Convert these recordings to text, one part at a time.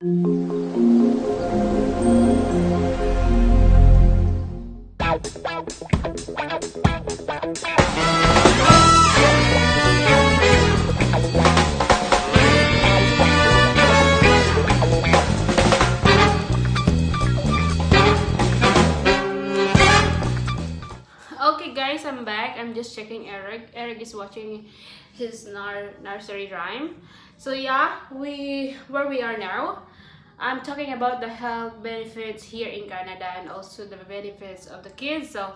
Okay guys, I'm back. I'm just checking Eric. Eric is watching his nursery rhyme. So yeah, where we are now. I'm talking about the health benefits here in Canada and also the benefits of the kids. So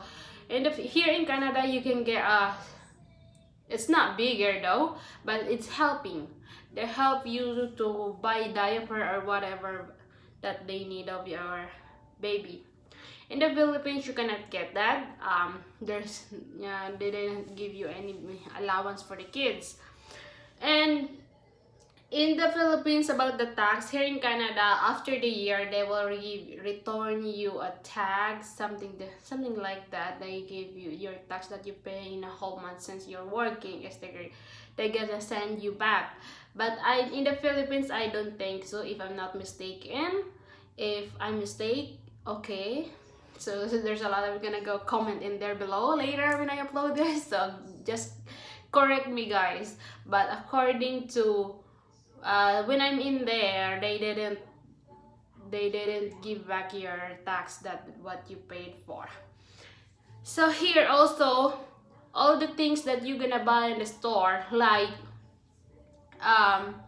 here in Canada you can get it's not bigger though, but it's helping. They help you to buy diaper or whatever that they need of your baby. In the Philippines, you cannot get that. They didn't give you any allowance for the kids. And in the Philippines, about the tax here in Canada, after the year, they will return you a tax, something like that. They give you your tax that you pay in a whole month since you're working. Is they gonna send you back. But in the Philippines, I don't think so. If I'm not mistaken, if I'm mistake, okay. So there's a lot of gonna go comment in there below later when I upload this. So just correct me, guys. But according to when I'm in there, they didn't give back your tax that what you paid for. So here also, all the things that you're gonna buy in the store, like um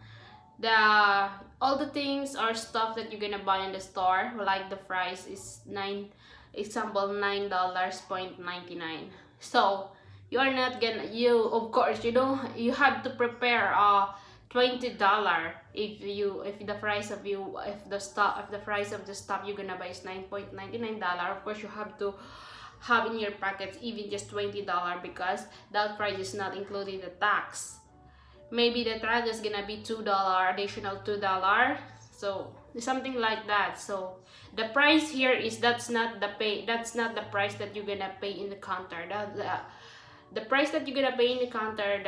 the all the things or stuff that you're gonna buy in the store, like the price is $9.99. So you are not gonna, you of course you don't, you have to prepare $20 if the price of you if the price of the stuff you're gonna buy is $9.99. Of course you have to have in your pockets even just $20 because that price is not including the tax. Maybe the tax is gonna be $2, additional $2, so something like that. So the price here is that's not the price that you're gonna pay in the counter. The price that you're gonna pay in the counter,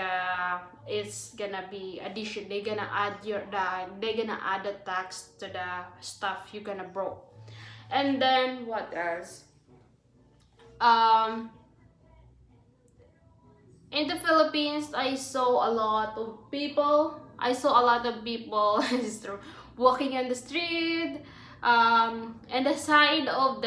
is gonna be addition. They're gonna add the tax to the stuff you're gonna broke. And then what else? um in the Philippines, I saw a lot of people. It's true, walking on the street. And in the side of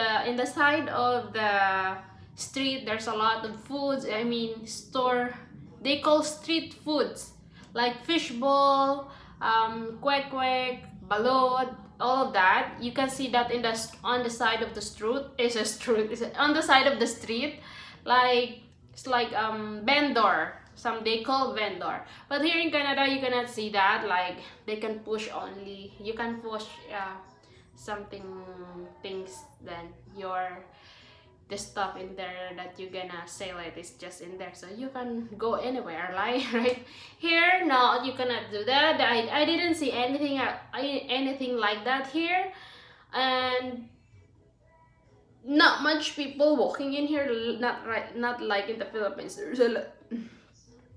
the street, there's a lot of foods. I mean, store. They call street foods like fishball, kwek kwek, balot, all of that. You can see that on the side of the street. Is a street. Is on the side of the street, like it's like vendor. Some they call vendor. But here in Canada, you cannot see that. Like they can push only. You can push something things. Then the stuff in there that you're gonna sell it is just in there, so you can go anywhere, like right here. No, you cannot do that. I didn't see anything like that here. And not much people walking in here, not like in the Philippines.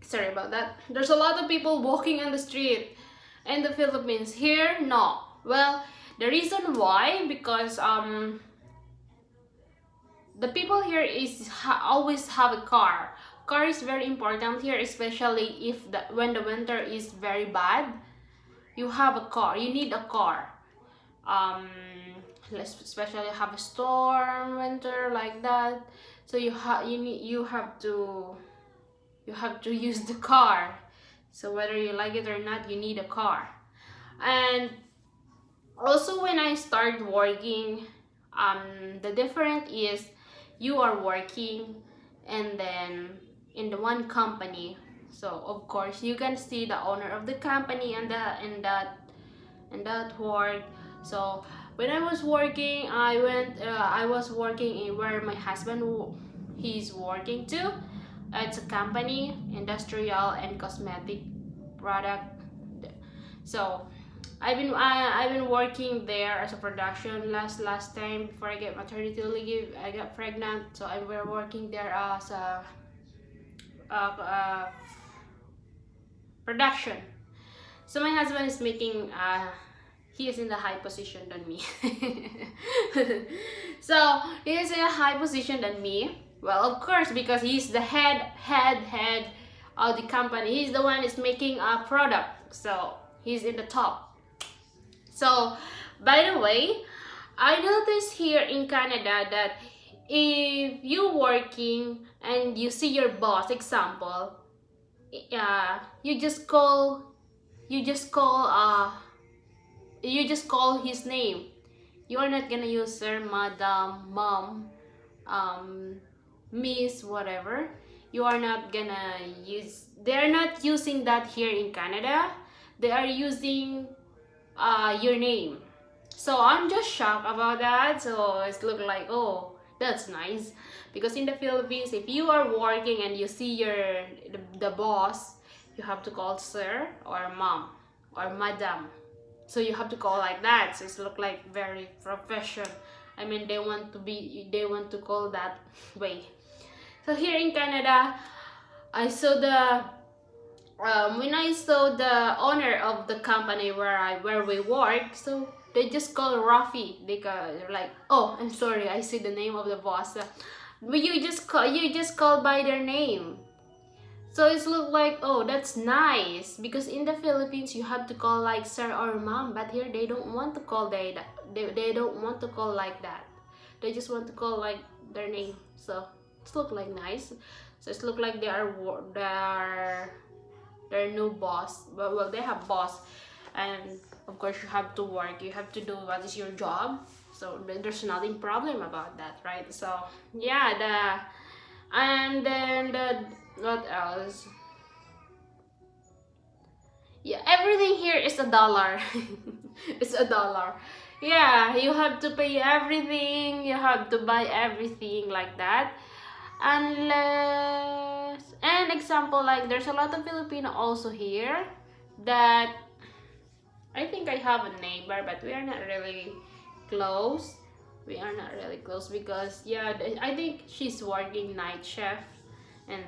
Sorry about that. There's a lot of people walking on the street in the Philippines. Here, no. Well, the reason why, because the people here always have a car. Car is very important here, especially when the winter is very bad. You have a car. You need a car. Especially have a storm, winter like that. So you have to use the car. So whether you like it or not, you need a car. And also when I start working, the difference is you are working and then in the one company. So of course you can see the owner of the company and that work. So when I was working, I was working in where my husband he's working too. It's a company, industrial and cosmetic product. So I've been working there as a production last time before I get maternity leave. I got pregnant, so I were working there as a production. So my husband is making he is in the high position than me. So he is in a high position than me. Well, of course, because he's the head of the company. He's the one is making a product, so he's in the top. So, by the way, I noticed here in Canada that if you're working and you see your boss, example, you just call you just call his name. You are not gonna use sir, madam, mom, um, miss, whatever. You are not gonna use. They are not using that here in Canada. They are using your name. So I'm just shocked about that. So it's look like, oh, that's nice, because in the Philippines, if you are working and you see the boss, you have to call sir or mom or madam. So you have to call like that. So it's look like very professional. I mean, they want to call that way. So here in Canada, I saw the when I saw the owner of the company where we work, so they just call Rafi. They're like, oh, I'm sorry, I see the name of the boss. But you just call by their name. So it's look like, oh, that's nice, because in the Philippines you have to call like sir or mom, but here they don't want to call they don't want to call like that. They just want to call like their name. So it's look like nice. So it's look like they are their new boss. Well, they have boss, and of course you have to work. You have to do what is your job. So there's nothing problem about that, right? So yeah, and then what else? Yeah, everything here is $1. It's $1. Yeah, you have to pay everything. You have to buy everything like that. Unless, an example, like there's a lot of Filipino also here that I think I have a neighbor, but we are not really close. We are not really close because yeah, I think she's working night shift, and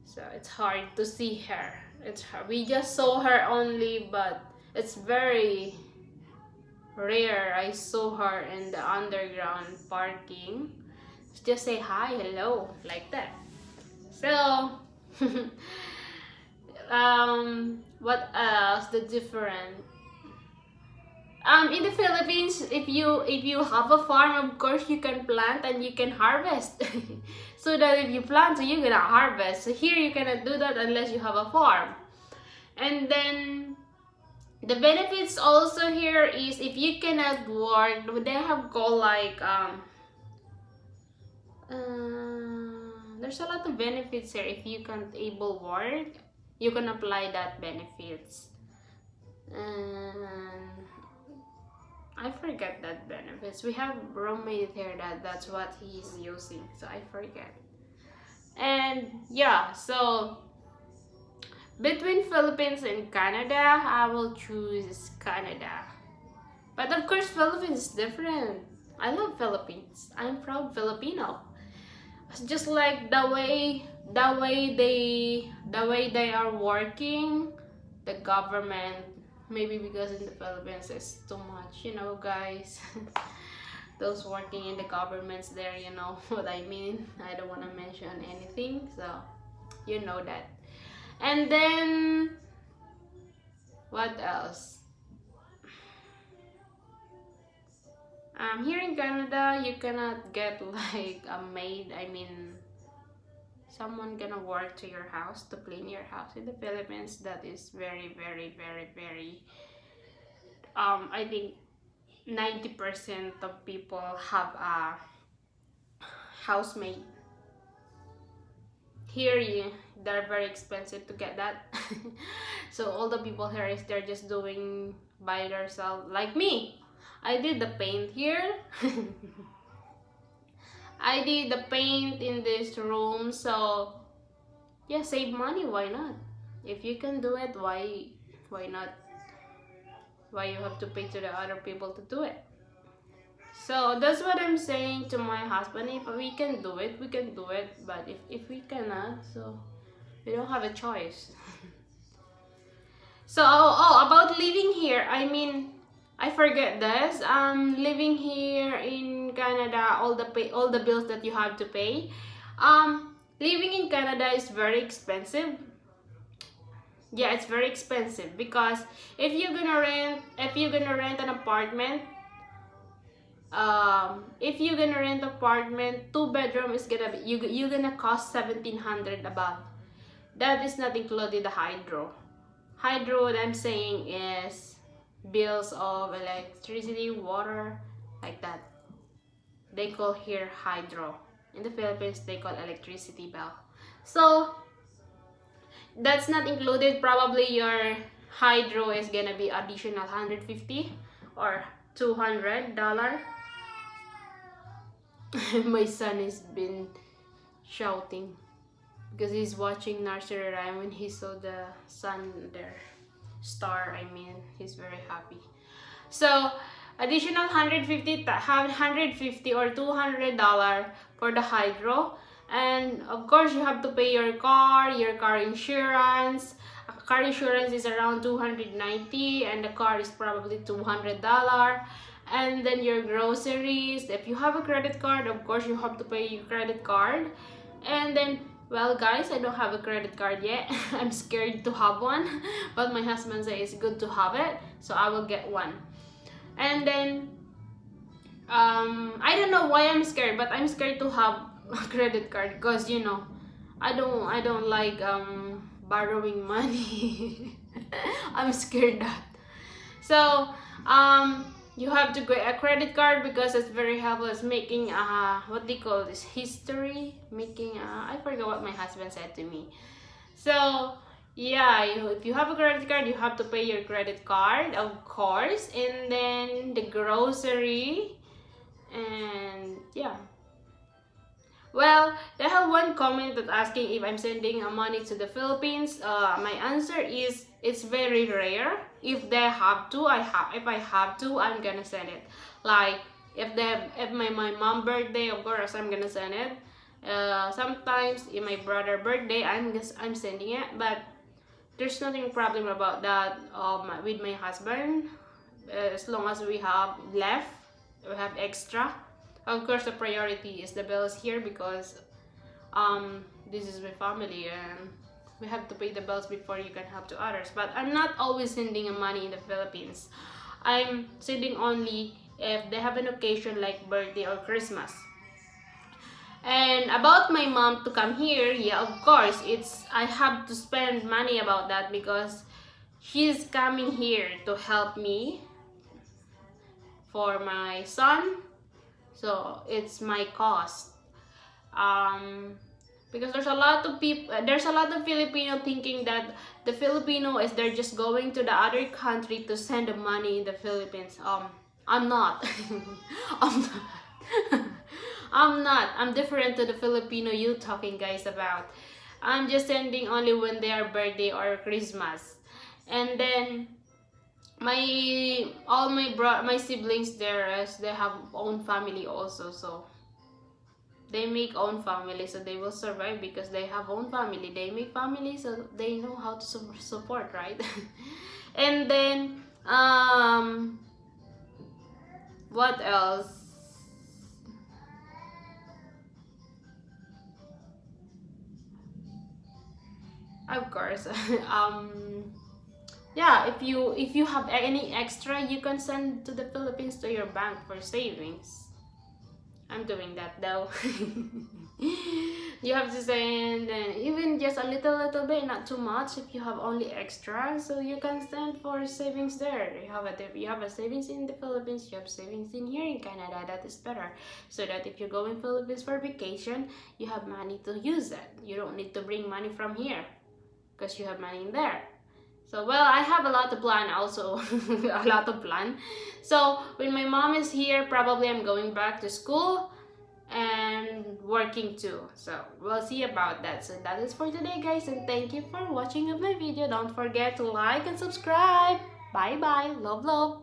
so it's hard to see her. It's hard. We just saw her only, but it's very rare I saw her in the underground parking. Just say hi, hello, like that. So what else? The different in the Philippines, if you have a farm, of course you can plant and you can harvest. So that if you plant, so you're gonna harvest. So here you cannot do that unless you have a farm. And then the benefits also here is if you cannot work, they have called like there's a lot of benefits here. If you can't able work, you can apply that benefits. I forget that benefits. We have roommate here that's what he's using, so I forget. And yeah, so between Philippines and Canada, I will choose Canada. But of course, Philippines is different. I love Philippines. I'm proud Filipino. It's just like the way they are working, the government. Maybe because in the Philippines it's too much, you know, guys. Those working in the governments there, you know what I mean. I don't want to mention anything, so you know that. And then what else? Here in Canada, you cannot get like a maid. I mean, someone gonna work to your house to clean your house. In the Philippines, that is very, very, very, very. I think 90% of people have a housemaid. Here, they're very expensive to get that. So all the people here is they're just doing by themselves. Like me, I did the paint here. I did the paint in this room, so yeah, save money. Why not? If you can do it, why not? Why you have to pay to the other people to do it? So that's what I'm saying to my husband. If we can do it, we can do it. But if we cannot, so we don't have a choice. So about living here, I mean, I forget this. Living here in Canada, all the bills that you have to pay. Living in Canada is very expensive. Yeah, it's very expensive because if you're gonna rent an apartment, if you're gonna rent apartment, 2 bedroom is gonna be you're gonna cost 1,700 above. That is not included the hydro. Hydro, what I'm saying is bills of electricity, water, like that. They call here hydro. In the Philippines, they call electricity bill. So that's not included. Probably your hydro is gonna be additional 150 or $200. My son has been shouting because he's watching nursery rhyme. When he saw the sun there, star, I mean, he's very happy. So additional 150 or $200 for the hydro. And of course, you have to pay your car insurance. Car insurance is around $290, and the car is probably $200. And then your groceries. If you have a credit card, of course, you have to pay your credit card. And then, well, guys, I don't have a credit card yet. I'm scared to have one, but my husband says it's good to have it, so I will get one. And then, I don't know why I'm scared, but I'm scared to have a credit card because, you know, I don't like borrowing money. I'm scared that. So you have to get a credit card because it's very helpful. It's making what they call this, history, making I forgot what my husband said to me. So yeah, if you have a credit card, you have to pay your credit card, of course, and then the grocery, and yeah. Well, they have one comment that asking if I'm sending money to the Philippines. My answer is it's very rare. If they have to, if I have to, I'm gonna send it. Like if my mom birthday, of course I'm gonna send it. Sometimes in my brother birthday, I'm sending it. But there's nothing problem about that with my husband. As long as we have left, we have extra. Of course, the priority is the bills here because this is my family and we have to pay the bills before you can help to others. But I'm not always sending money in the Philippines. I'm sending only if they have an occasion like birthday or Christmas. And about my mom to come here, yeah, of course, I have to spend money about that because she's coming here to help me for my son. So it's my cost. Because there's a lot of Filipino thinking that the Filipino is they're just going to the other country to send the money in the Philippines. I'm not. I'm not. I'm not. I'm different to the Filipino you talking guys about. I'm just sending only when they are birthday or Christmas. And then my siblings there, they have own family also, so they make own family, so they will survive because they have own family. They make family, so they know how to support, right? And then what else? Of course, yeah, if you have any extra, you can send to the Philippines to your bank for savings. I'm doing that though. You have to send even just a little bit, not too much. If you have only extra, so you can send for savings there. You have a savings in the Philippines, you have savings in here in Canada. That is better, so that if you go in Philippines for vacation, you have money to use it. You don't need to bring money from here because you have money in there. So, well, I have a lot to plan also. A lot of plan. So, when my mom is here, probably I'm going back to school and working too. So, we'll see about that. So, that is for today, guys. And thank you for watching my video. Don't forget to like and subscribe. Bye-bye. Love, love.